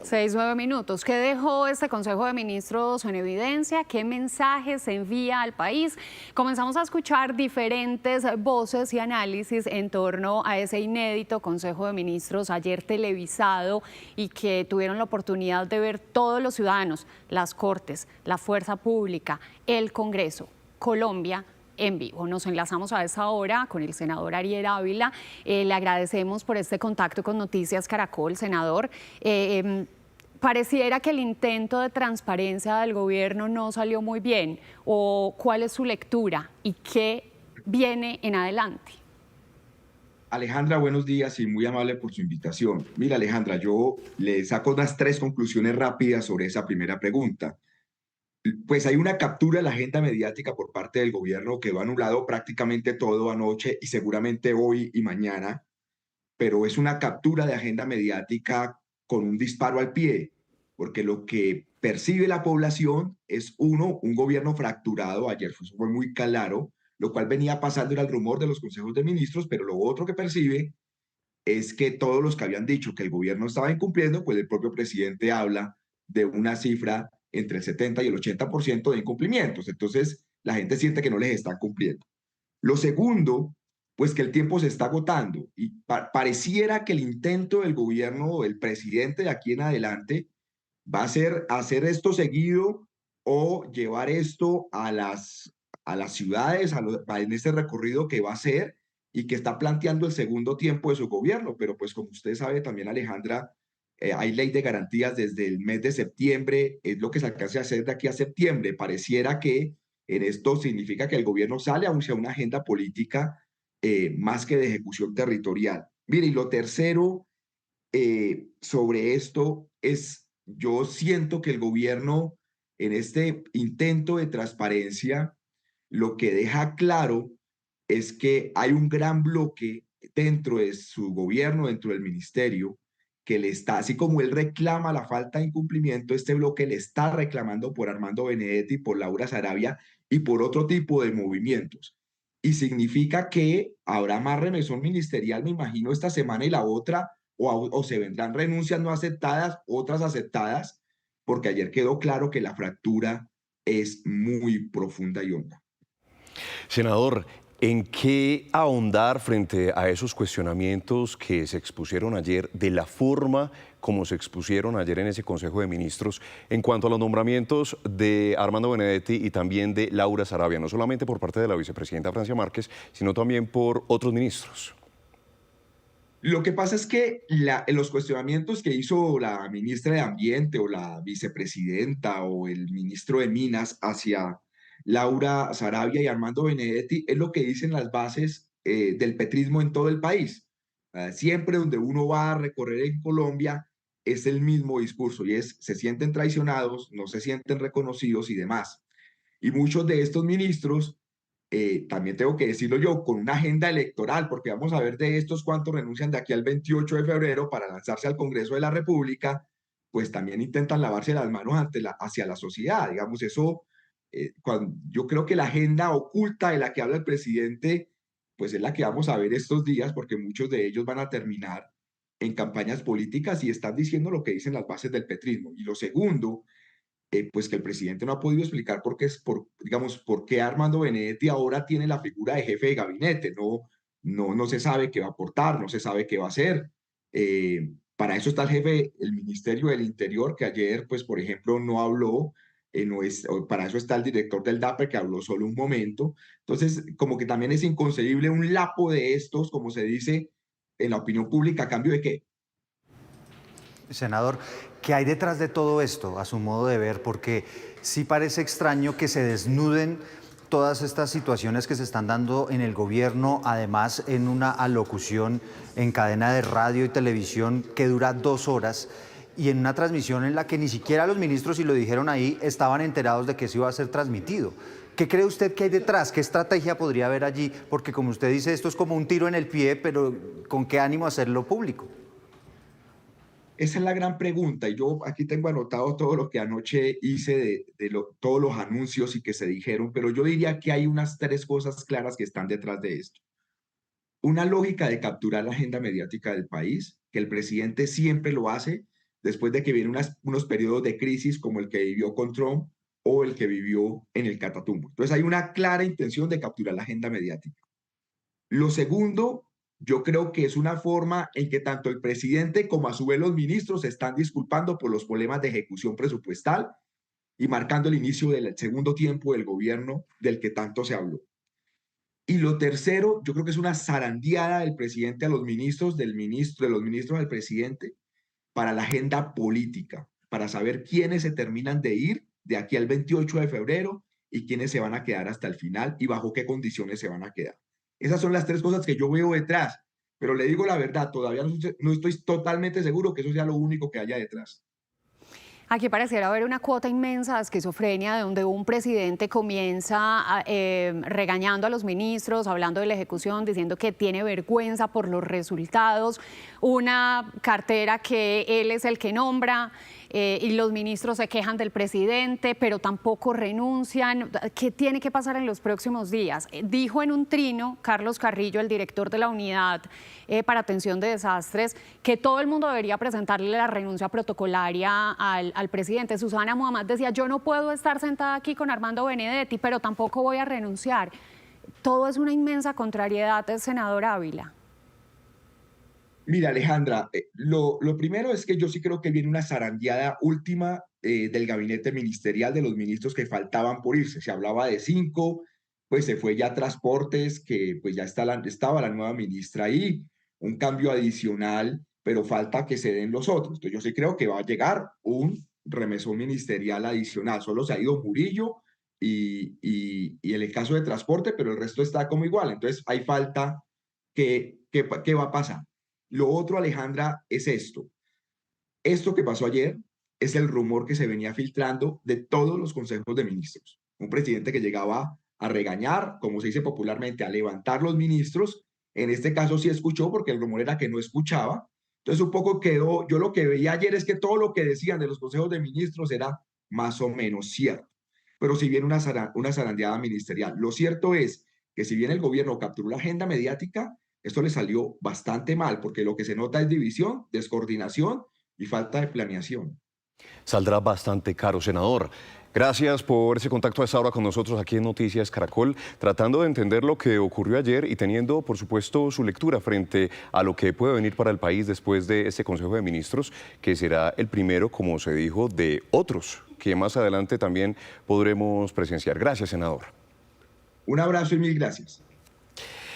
6, 9 minutos. ¿Qué dejó este Consejo de Ministros en evidencia? ¿Qué mensajes se envía al país? Comenzamos a escuchar diferentes voces y análisis en torno a ese inédito Consejo de Ministros ayer televisado y que tuvieron la oportunidad de ver todos los ciudadanos, las Cortes, la Fuerza Pública, el Congreso, Colombia en vivo. Nos enlazamos a esa hora con el senador Ariel Ávila. Le agradecemos por este contacto con Noticias Caracol, senador. Pareciera que el intento de transparencia del gobierno no salió muy bien. ¿O cuál es su lectura y qué viene en adelante? Alejandra, buenos días y muy amable por su invitación. Mira, Alejandra, yo le saco unas 3 conclusiones rápidas sobre esa primera pregunta. Pues hay una captura de la agenda mediática por parte del gobierno que lo ha anulado prácticamente todo anoche y seguramente hoy y mañana, pero es una captura de agenda mediática con un disparo al pie, porque lo que percibe la población es un gobierno fracturado, ayer fue muy claro, lo cual venía pasando, era el rumor de los consejos de ministros, pero lo otro que percibe es que todos los que habían dicho que el gobierno estaba incumpliendo, pues el propio presidente habla de una cifra entre el 70 y el 80% de incumplimientos. Entonces, la gente siente que no les están cumpliendo. Lo segundo, pues que el tiempo se está agotando y pareciera que el intento del gobierno o del presidente de aquí en adelante va a ser hacer esto seguido o llevar esto a las ciudades, en este recorrido que va a hacer y que está planteando el segundo tiempo de su gobierno. Pero pues como usted sabe también, Alejandra, hay ley de garantías desde el mes de septiembre, es lo que se alcance a hacer de aquí a septiembre. Pareciera que en esto significa que el gobierno sale hacia una agenda política más que de ejecución territorial. Mire, y lo tercero sobre esto es, yo siento que el gobierno en este intento de transparencia lo que deja claro es que hay un gran bloque dentro de su gobierno, dentro del ministerio, que le está, así como él reclama la falta de incumplimiento, este bloque le está reclamando por Armando Benedetti, por Laura Sarabia y por otro tipo de movimientos. Y significa que habrá más remesón ministerial, me imagino, esta semana y la otra, o se vendrán renuncias no aceptadas, otras aceptadas, porque ayer quedó claro que la fractura es muy profunda y honda. Senador, ¿en qué ahondar frente a esos cuestionamientos que se expusieron ayer de la forma como se expusieron ayer en ese Consejo de Ministros en cuanto a los nombramientos de Armando Benedetti y también de Laura Sarabia, no solamente por parte de la vicepresidenta Francia Márquez, sino también por otros ministros? Lo que pasa es que los cuestionamientos que hizo la ministra de Ambiente o la vicepresidenta o el ministro de Minas hacia Laura Sarabia y Armando Benedetti es lo que dicen las bases del petrismo en todo el país. Siempre donde uno va a recorrer en Colombia es el mismo discurso y es se sienten traicionados, no se sienten reconocidos y demás. Y muchos de estos ministros también tengo que decirlo yo, con una agenda electoral, porque vamos a ver de estos cuántos renuncian de aquí al 28 de febrero para lanzarse al Congreso de la República, pues también intentan lavarse las manos hacia la sociedad. Digamos, eso, yo creo que la agenda oculta de la que habla el presidente, pues es la que vamos a ver estos días, porque muchos de ellos van a terminar en campañas políticas y están diciendo lo que dicen las bases del petrismo. Y lo segundo, pues que el presidente no ha podido explicar por qué digamos, por qué Armando Benedetti ahora tiene la figura de jefe de gabinete. No se sabe qué va a aportar, no se sabe qué va a hacer. Para eso está el jefe, el Ministerio del Interior, que ayer, pues, por ejemplo, no habló. No es, para eso está el director del DAPE, que habló solo un momento. Entonces, como que también es inconcebible un lapo de estos, como se dice en la opinión pública, a cambio de que Senador, ¿qué hay detrás de todo esto, a su modo de ver? Porque sí parece extraño que se desnuden todas estas situaciones que se están dando en el gobierno, además en una alocución en cadena de radio y televisión que dura 2 horas y en una transmisión en la que ni siquiera los ministros, y lo dijeron ahí, estaban enterados de que eso iba a ser transmitido. ¿Qué cree usted que hay detrás? ¿Qué estrategia podría haber allí? Porque como usted dice, esto es como un tiro en el pie, pero ¿con qué ánimo hacerlo público? esa es la gran pregunta. Y yo aquí tengo anotado todo lo que anoche hice todos los anuncios y que se dijeron, pero yo diría que hay unas 3 cosas claras que están detrás de esto. Una lógica de capturar la agenda mediática del país, que el presidente siempre lo hace después de que vienen unos periodos de crisis como el que vivió con Trump o el que vivió en el Catatumbo. Entonces hay una clara intención de capturar la agenda mediática. Lo segundo, yo creo que es una forma en que tanto el presidente como a su vez los ministros se están disculpando por los problemas de ejecución presupuestal y marcando el inicio del segundo tiempo del gobierno del que tanto se habló. Y lo tercero, yo creo que es una zarandeada del presidente a los ministros, de los ministros al presidente, para la agenda política, para saber quiénes se terminan de ir de aquí al 28 de febrero y quiénes se van a quedar hasta el final y bajo qué condiciones se van a quedar. Esas son las tres cosas que yo veo detrás, pero le digo la verdad, todavía no estoy totalmente seguro que eso sea lo único que haya detrás. Aquí pareciera haber una cuota inmensa de esquizofrenia, donde un presidente comienza regañando a los ministros, hablando de la ejecución, diciendo que tiene vergüenza por los resultados, una cartera que él es el que nombra, y los ministros se quejan del presidente, pero tampoco renuncian. ¿Qué tiene que pasar en los próximos días? Dijo en un trino Carlos Carrillo, el director de la Unidad para Atención de Desastres, que todo el mundo debería presentarle la renuncia protocolaria al presidente. Susana Muhammad decía: yo no puedo estar sentada aquí con Armando Benedetti, pero tampoco voy a renunciar. Todo es una inmensa contrariedad, senador Ávila. Mira, Alejandra, lo primero es que yo sí creo que viene una zarandeada última del gabinete ministerial, de los ministros que faltaban por irse. Se hablaba de 5, pues se fue ya Transportes, que pues ya estaba la nueva ministra ahí, un cambio adicional, pero falta que se den los otros. Entonces yo sí creo que va a llegar un remesón ministerial adicional. Solo se ha ido Murillo y en el caso de Transporte, pero el resto está como igual. Entonces hay falta. ¿Qué va a pasar? Lo otro, Alejandra, es esto. Esto que pasó ayer es el rumor que se venía filtrando de todos los consejos de ministros. Un presidente que llegaba a regañar, como se dice popularmente, a levantar los ministros. En este caso sí escuchó, porque el rumor era que no escuchaba. Entonces un poco quedó, yo lo que veía ayer es que todo lo que decían de los consejos de ministros era más o menos cierto. Pero si bien una zarandeada ministerial. Lo cierto es que si bien el gobierno capturó la agenda mediática, esto le salió bastante mal, porque lo que se nota es división, descoordinación y falta de planeación. Saldrá bastante caro, senador. Gracias por ese contacto a esta hora con nosotros aquí en Noticias Caracol, tratando de entender lo que ocurrió ayer y teniendo, por supuesto, su lectura frente a lo que puede venir para el país después de este Consejo de Ministros, que será el primero, como se dijo, de otros que más adelante también podremos presenciar. Gracias, senador. Un abrazo y mil gracias.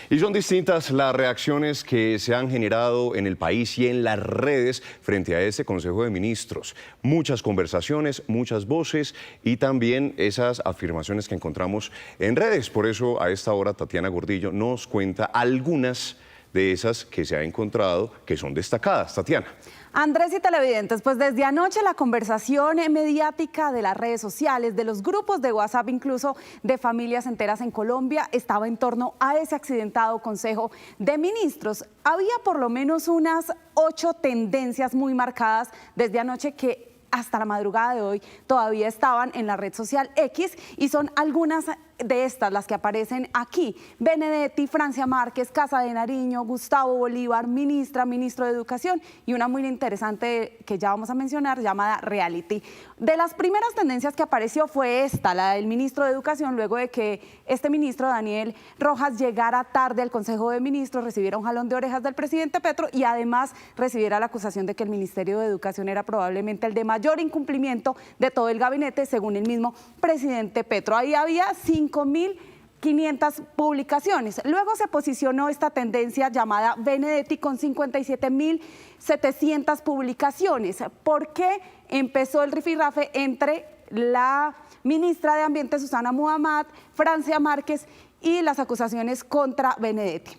Y son distintas las reacciones que se han generado en el país y en las redes frente a este Consejo de Ministros. Muchas conversaciones, muchas voces y también esas afirmaciones que encontramos en redes. Por eso a esta hora Tatiana Gordillo nos cuenta algunas de esas que se ha encontrado que son destacadas. Tatiana. Andrés y televidentes, pues desde anoche la conversación mediática de las redes sociales, de los grupos de WhatsApp, incluso de familias enteras en Colombia, estaba en torno a ese accidentado Consejo de Ministros. Había por lo menos unas 8 tendencias muy marcadas desde anoche que hasta la madrugada de hoy todavía estaban en la red social X, y son algunas de estas las que aparecen aquí. Benedetti, Francia Márquez, Casa de Nariño, Gustavo Bolívar, ministro de Educación, y una muy interesante que ya vamos a mencionar llamada Reality. De las primeras tendencias que apareció fue esta, la del ministro de Educación, luego de que este ministro, Daniel Rojas, llegara tarde al Consejo de Ministros, recibiera un jalón de orejas del presidente Petro y además recibiera la acusación de que el Ministerio de Educación era probablemente el de mayor incumplimiento de todo el gabinete, según el mismo presidente Petro. Ahí había 5.500 publicaciones. Luego se posicionó esta tendencia llamada Benedetti con 57.700 publicaciones. ¿Por qué empezó el rifirrafe entre la ministra de Ambiente, Susana Muhammad, Francia Márquez, y las acusaciones contra Benedetti?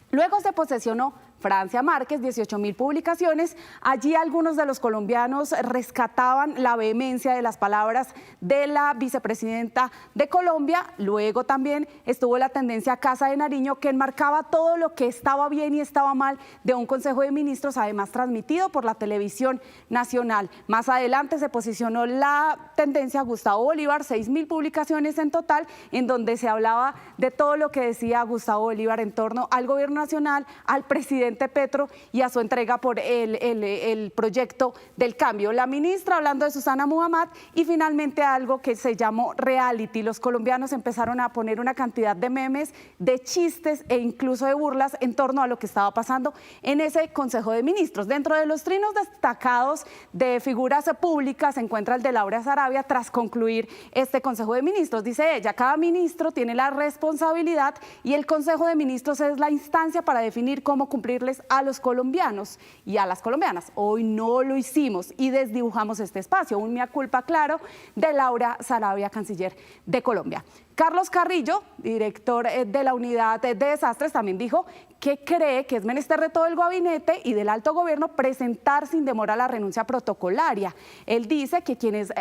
Luego se posesionó Francia Márquez, 18.000 publicaciones. Allí algunos de los colombianos rescataban la vehemencia de las palabras de la vicepresidenta de Colombia. Luego también estuvo la tendencia Casa de Nariño, que enmarcaba todo lo que estaba bien y estaba mal de un Consejo de Ministros, además transmitido por la televisión nacional. Más adelante se posicionó la tendencia Gustavo Bolívar, 6.000 publicaciones en total, en donde se hablaba de todo lo que decía Gustavo Bolívar en torno al gobierno nacional, al presidente presidente Petro y a su entrega por el proyecto del cambio. La ministra hablando de Susana Muhammad y finalmente algo que se llamó reality. Los colombianos empezaron a poner una cantidad de memes, de chistes e incluso de burlas en torno a lo que estaba pasando en ese Consejo de Ministros. Dentro de los trinos destacados de figuras públicas se encuentra el de Laura Sarabia tras concluir este Consejo de Ministros. Dice ella, cada ministro tiene la responsabilidad y el Consejo de Ministros es la instancia para definir cómo cumplirles a los colombianos y a las colombianas. Hoy no lo hicimos y desdibujamos este espacio. Un mea culpa claro de Laura Sarabia, canciller de Colombia. Carlos Carrillo, director de la unidad de desastres, también dijo que cree que es menester de todo el gabinete y del alto gobierno presentar sin demora la renuncia protocolaria. Él dice que quienes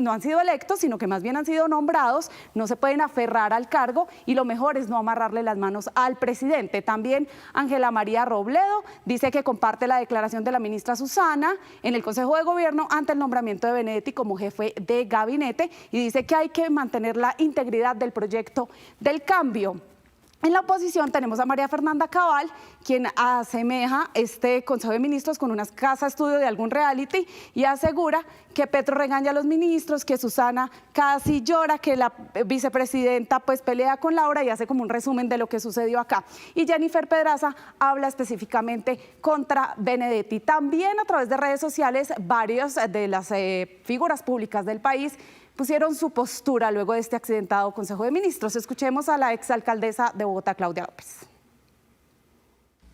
no han sido electos, sino que más bien han sido nombrados, no se pueden aferrar al cargo y lo mejor es no amarrarle las manos al presidente. También Ángela María Robledo dice que comparte la declaración de la ministra Susana en el Consejo de Gobierno ante el nombramiento de Benedetti como jefe de gabinete y dice que hay que mantener la integridad del proyecto del cambio. En la oposición tenemos a María Fernanda Cabal, quien asemeja este Consejo de Ministros con una casa estudio de algún reality y asegura que Petro regaña a los ministros, que Susana casi llora, que la vicepresidenta pues pelea con Laura y hace como un resumen de lo que sucedió acá. Y Jennifer Pedraza habla específicamente contra Benedetti. También a través de redes sociales, varias de las figuras públicas del país pusieron su postura luego de este accidentado Consejo de Ministros. Escuchemos a la exalcaldesa de Bogotá, Claudia López.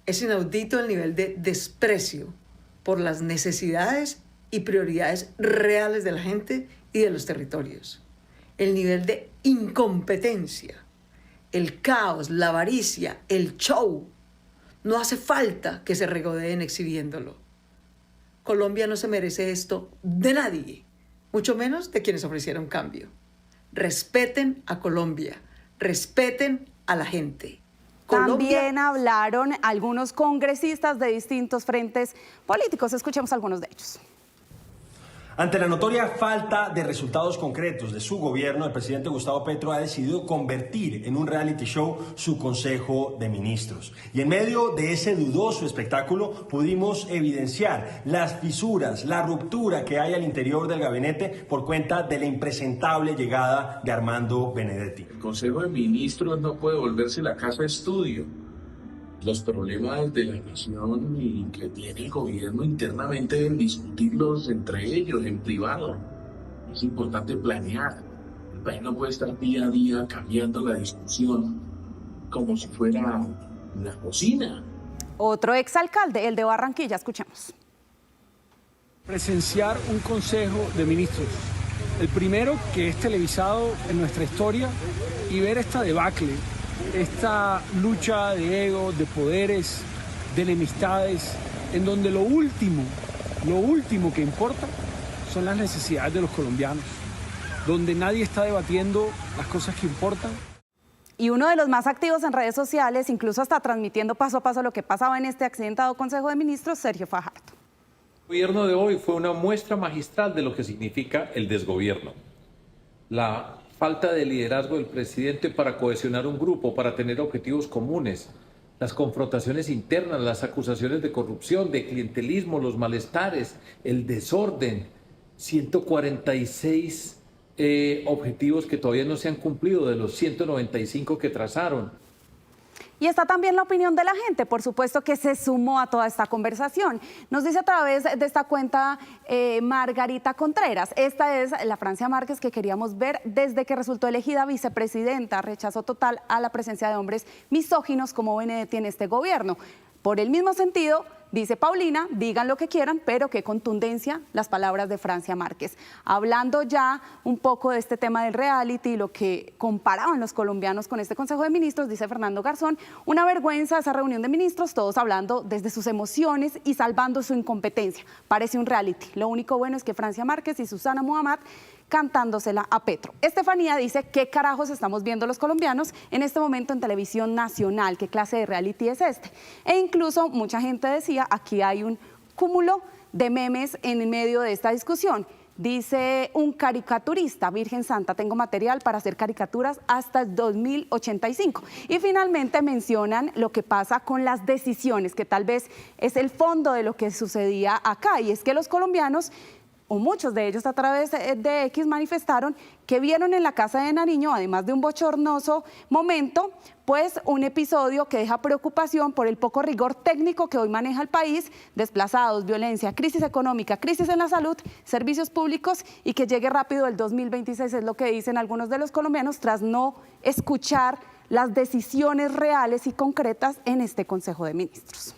Es inaudito el nivel de desprecio por las necesidades y prioridades reales de la gente y de los territorios. El nivel de incompetencia, el caos, la avaricia, el show. No hace falta que se regodeen exhibiéndolo. Colombia no se merece esto de nadie, mucho menos de quienes ofrecieron cambio. Respeten a Colombia, respeten a la gente. También hablaron algunos congresistas de distintos frentes políticos. Escuchemos algunos de ellos. Ante la notoria falta de resultados concretos de su gobierno, el presidente Gustavo Petro ha decidido convertir en un reality show su Consejo de Ministros. Y en medio de ese dudoso espectáculo pudimos evidenciar las fisuras, la ruptura que hay al interior del gabinete por cuenta de la impresentable llegada de Armando Benedetti. El Consejo de Ministros no puede volverse la casa de estudio. Los problemas de la nación y que tiene el gobierno internamente deben discutirlos entre ellos en privado. Es importante planear. El país no puede estar día a día cambiando la discusión como si fuera una cocina. Otro exalcalde, el de Barranquilla, escuchemos. Presenciar un Consejo de Ministros, el primero que es televisado en nuestra historia, y ver esta debacle, esta lucha de egos, de poderes, de enemistades, en donde lo último que importa son las necesidades de los colombianos, donde nadie está debatiendo las cosas que importan. Y uno de los más activos en redes sociales, incluso hasta transmitiendo paso a paso lo que pasaba en este accidentado Consejo de Ministros, Sergio Fajardo. El gobierno de hoy fue una muestra magistral de lo que significa el desgobierno. La falta de liderazgo del presidente para cohesionar un grupo, para tener objetivos comunes, las confrontaciones internas, las acusaciones de corrupción, de clientelismo, los malestares, el desorden, 146 objetivos que todavía no se han cumplido de los 195 que trazaron. Y está también la opinión de la gente, por supuesto, que se sumó a toda esta conversación. Nos dice a través de esta cuenta Margarita Contreras. Esta es la Francia Márquez que queríamos ver desde que resultó elegida vicepresidenta. Rechazo total a la presencia de hombres misóginos como Benedetti en este gobierno. Por el mismo sentido, dice Paulina, digan lo que quieran, pero qué contundencia las palabras de Francia Márquez. Hablando ya un poco de este tema del reality, lo que comparaban los colombianos con este Consejo de Ministros, dice Fernando Garzón, una vergüenza esa reunión de ministros, todos hablando desde sus emociones y salvando su incompetencia. Parece un reality. Lo único bueno es que Francia Márquez y Susana Muhammad cantándosela a Petro. Estefanía dice, ¿qué carajos estamos viendo los colombianos en este momento en televisión nacional? ¿Qué clase de reality es este? E incluso mucha gente decía, aquí hay un cúmulo de memes en medio de esta discusión. Dice un caricaturista: Virgen Santa, tengo material para hacer caricaturas hasta el 2085. Y finalmente mencionan lo que pasa con las decisiones, que tal vez es el fondo de lo que sucedía acá, y es que los colombianos, o muchos de ellos a través de X, manifestaron que vieron en la Casa de Nariño, además de un bochornoso momento, pues un episodio que deja preocupación por el poco rigor técnico que hoy maneja el país: desplazados, violencia, crisis económica, crisis en la salud, servicios públicos, y que llegue rápido el 2026, es lo que dicen algunos de los colombianos tras no escuchar las decisiones reales y concretas en este Consejo de Ministros.